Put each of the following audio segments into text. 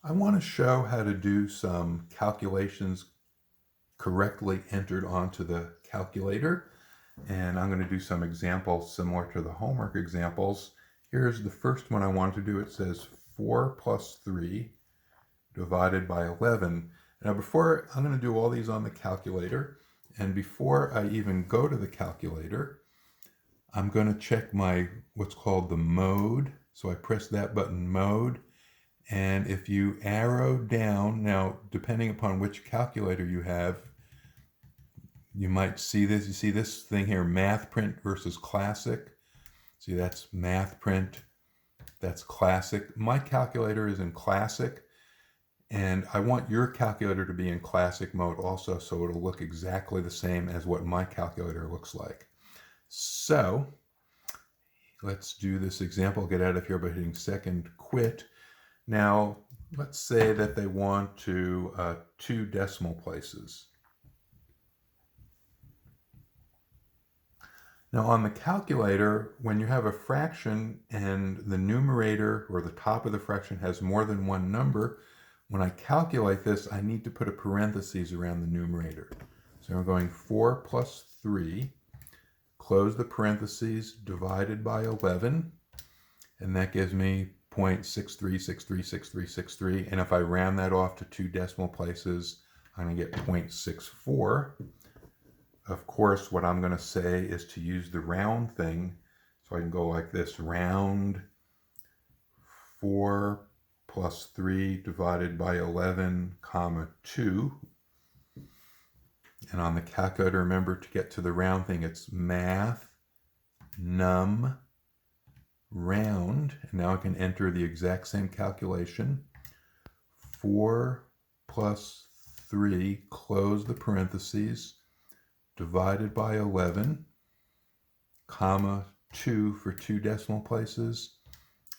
I want to show how to do some calculations correctly entered onto the calculator. And I'm going to do some examples similar to the homework examples. Here's the first one I want to do. It says 4 plus 3 divided by 11. Now before, I'm going to do all these on the calculator. And before I even go to the calculator, I'm going to check my what's called the mode. So I press that button, mode. And if you arrow down, now depending upon which calculator you have, you might see this. You see this thing here, math print versus classic. See, that's math print, that's classic. My calculator is in classic, and I want your calculator to be in classic mode also, so it'll look exactly the same as what my calculator looks like. So let's do this example. Get out of here by hitting second, quit. Now, let's say that they want to 2 decimal places. Now on the calculator, when you have a fraction and the numerator or the top of the fraction has more than one number, when I calculate this, I need to put a parenthesis around the numerator. So I'm going 4 plus 3, close the parentheses, divided by 11, and that gives me 0.63636363, and if I round that off to 2 decimal places, I'm going to get 0.64. Of course, what I'm going to say is to use the round thing, so I can go like this, round 4 plus 3 divided by 11, comma 2. And on the calculator, remember to get to the round thing, it's math, num, round, and now I can enter the exact same calculation. 4 plus 3, close the parentheses, divided by 11, comma 2 for 2 decimal places,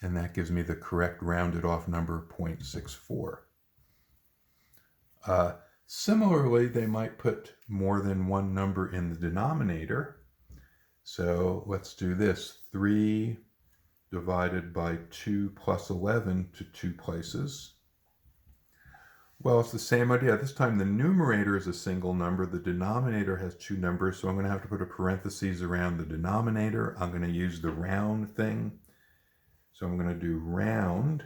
and that gives me the correct rounded off number, 0.64. Similarly, they might put more than one number in the denominator. So let's do this. 3 divided by 2 plus 11 to 2 places. Well, it's the same idea. This time the numerator is a single number. The denominator has 2 numbers, so I'm going to have to put a parenthesis around the denominator. I'm going to use the round thing. So I'm going to do round,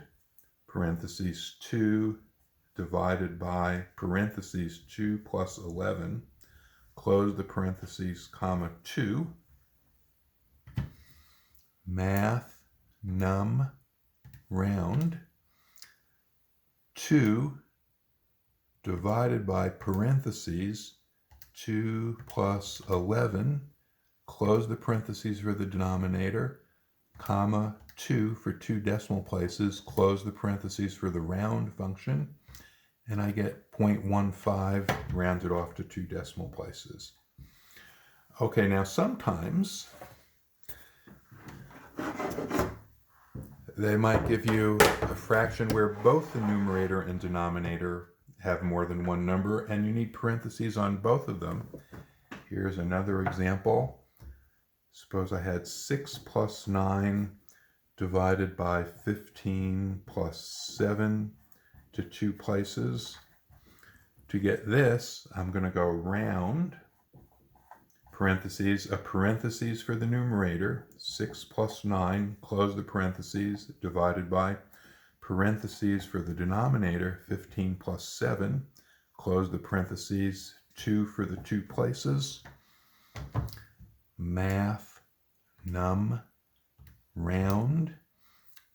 parentheses 2 divided by parentheses 2 plus 11, close the parentheses, comma 2, math, num, round, 2 divided by parentheses 2 plus 11, close the parentheses for the denominator, comma 2 for 2 decimal places, close the parentheses for the round function, and I get 0.15 rounded off to 2 decimal places. Okay, now sometimes they might give you a fraction where both the numerator and denominator have more than one number, and you need parentheses on both of them. Here's another example. Suppose I had 6 plus 9 divided by 15 plus 7 to 2 places. To get this, I'm going to go round, parentheses, a parentheses for the numerator, 6 plus 9, close the parentheses, divided by parentheses for the denominator, 15 plus 7, close the parentheses, 2 for the 2 places, math, num, round,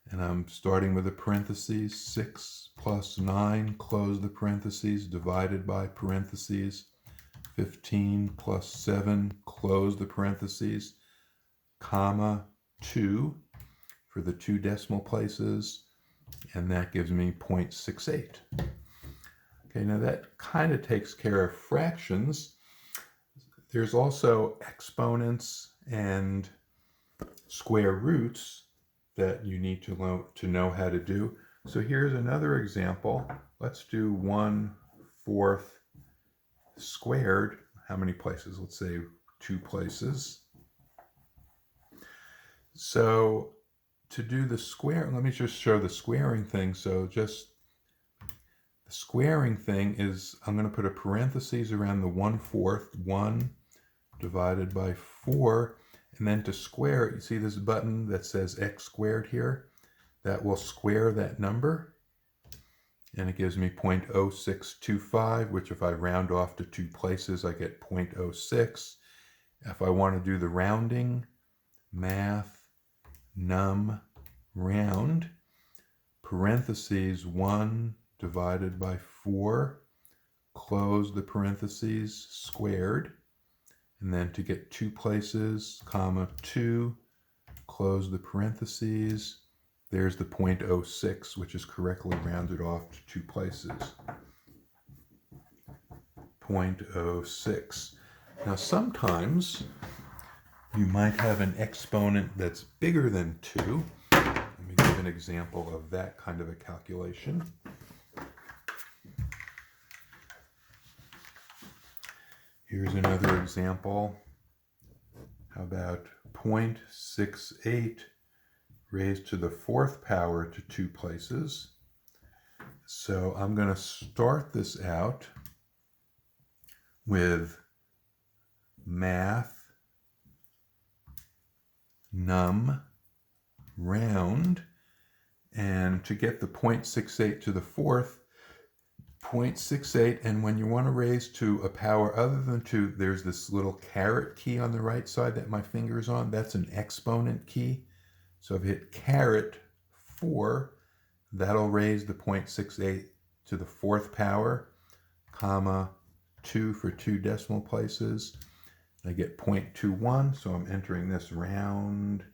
and I'm starting with a parentheses, 6 plus 9, close the parentheses, divided by parentheses, 15 plus 7, close the parentheses, comma 2 for the 2 decimal places, and that gives me 0.68. Okay, now that kind of takes care of fractions. There's also exponents and square roots that you need to know how to do. So here's another example. Let's do 1/4 squared. How many places? Let's say 2 places. So to do the square, let me just show the squaring thing. So just The squaring thing is I'm going to put a parentheses around the 1/4, 1 divided by 4, and then to square it, you see this button that says x squared here? That will square that number, and it gives me 0.0625, which if I round off to 2 places, I get 0.06. If I want to do the rounding, math, num, round, parentheses 1 divided by 4, close the parentheses, squared, and then to get 2 places, comma 2, close the parentheses. There's the 0.06, which is correctly rounded off to 2 places. 0.06. Now sometimes you might have an exponent that's bigger than 2. Let me give an example of that kind of a calculation. Here's another example. How about 0.68 raised to the 4th power to 2 places? So I'm going to start this out with math, num, round, and to get the 0.68 to the 4th, 0.68, and when you want to raise to a power other than 2, there's this little caret key on the right side that my finger is on. That's an exponent key. So if I hit caret 4, that'll raise the 0.68 to the 4th power, comma 2 for 2 decimal places. I get 0.21, so I'm entering this round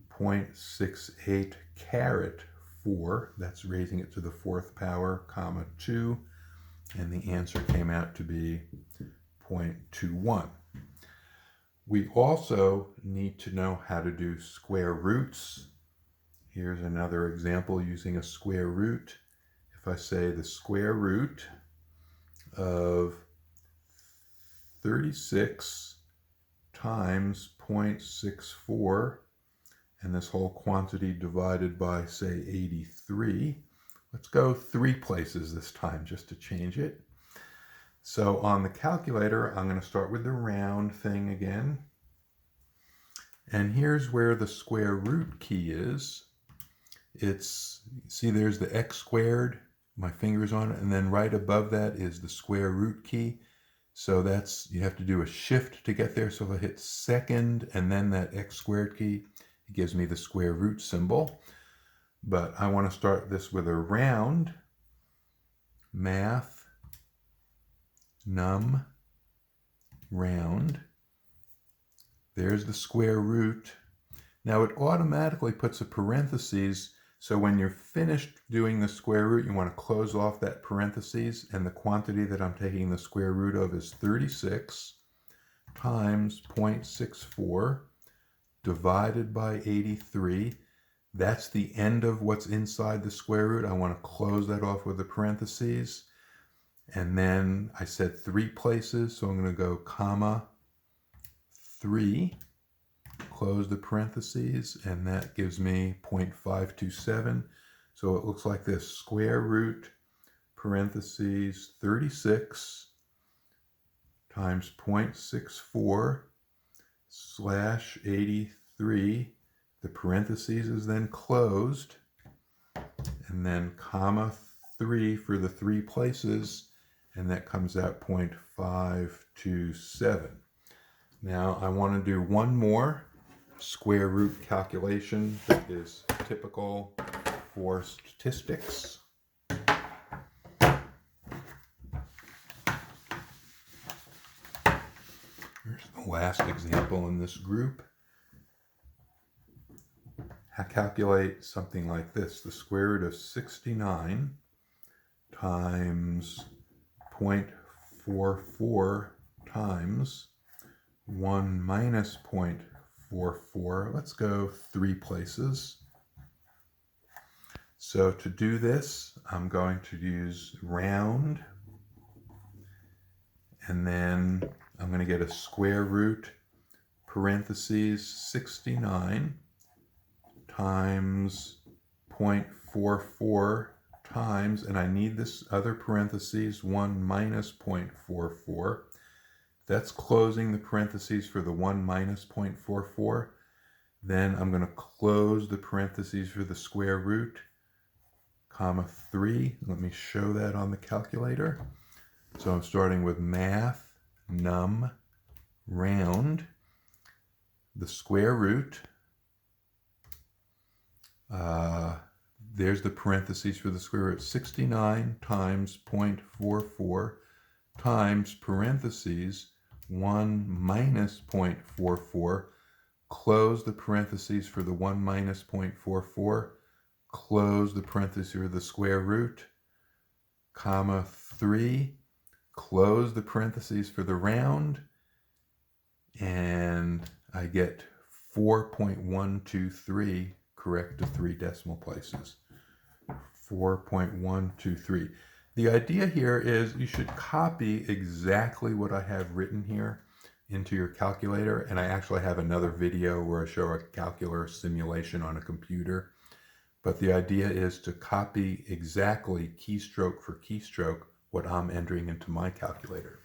0.68 caret 4, that's raising it to the 4th power, comma 2, and the answer came out to be 0.21. We also need to know how to do square roots. Here's another example using a square root. If I say the square root of 36 times 0.64, and this whole quantity divided by, say, 83. Let's go 3 places this time just to change it. So on the calculator, I'm going to start with the round thing again. And here's where the square root key is. See, there's the x squared, my finger's on it, and then right above that is the square root key. So you have to do a shift to get there. So if I hit second and then that x squared key, it gives me the square root symbol. But I want to start this with a round, math, num, round. There's the square root. Now it automatically puts a parentheses, so when you're finished doing the square root, you want to close off that parentheses, and the quantity that I'm taking the square root of is 36 times 0.64 divided by 83. That's the end of what's inside the square root. I want to close that off with the parentheses. And then I said 3 places, so I'm going to go comma 3, close the parentheses, and that gives me 0.527. So it looks like this: square root parentheses 36 times 0.64 slash 83. The parentheses is then closed, and then comma 3 for the 3 places, and that comes out 0.527. Now I want to do one more square root calculation that is typical for statistics. Here's the last example in this group. I calculate something like this: the square root of 69 times 0.44 times 1 minus 0.44. Let's go 3 places. So to do this, I'm going to use round, and then I'm going to get a square root parentheses 69 times 0.44 times, and I need this other parentheses, 1 minus 0.44. That's closing the parentheses for the 1 minus 0.44. Then I'm going to close the parentheses for the square root, comma 3. Let me show that on the calculator. So I'm starting with math, num, round, the square root. There's the parentheses for the square root. 69 times 0.44 times parentheses 1 minus 0.44. Close the parentheses for the 1 minus 0.44. Close the parentheses for the square root, comma 3. Close the parentheses for the round, and I get 4.123, correct to 3 decimal places. 4.123. The idea here is you should copy exactly what I have written here into your calculator, and I actually have another video where I show a calculator simulation on a computer. But the idea is to copy exactly keystroke for keystroke what I'm entering into my calculator.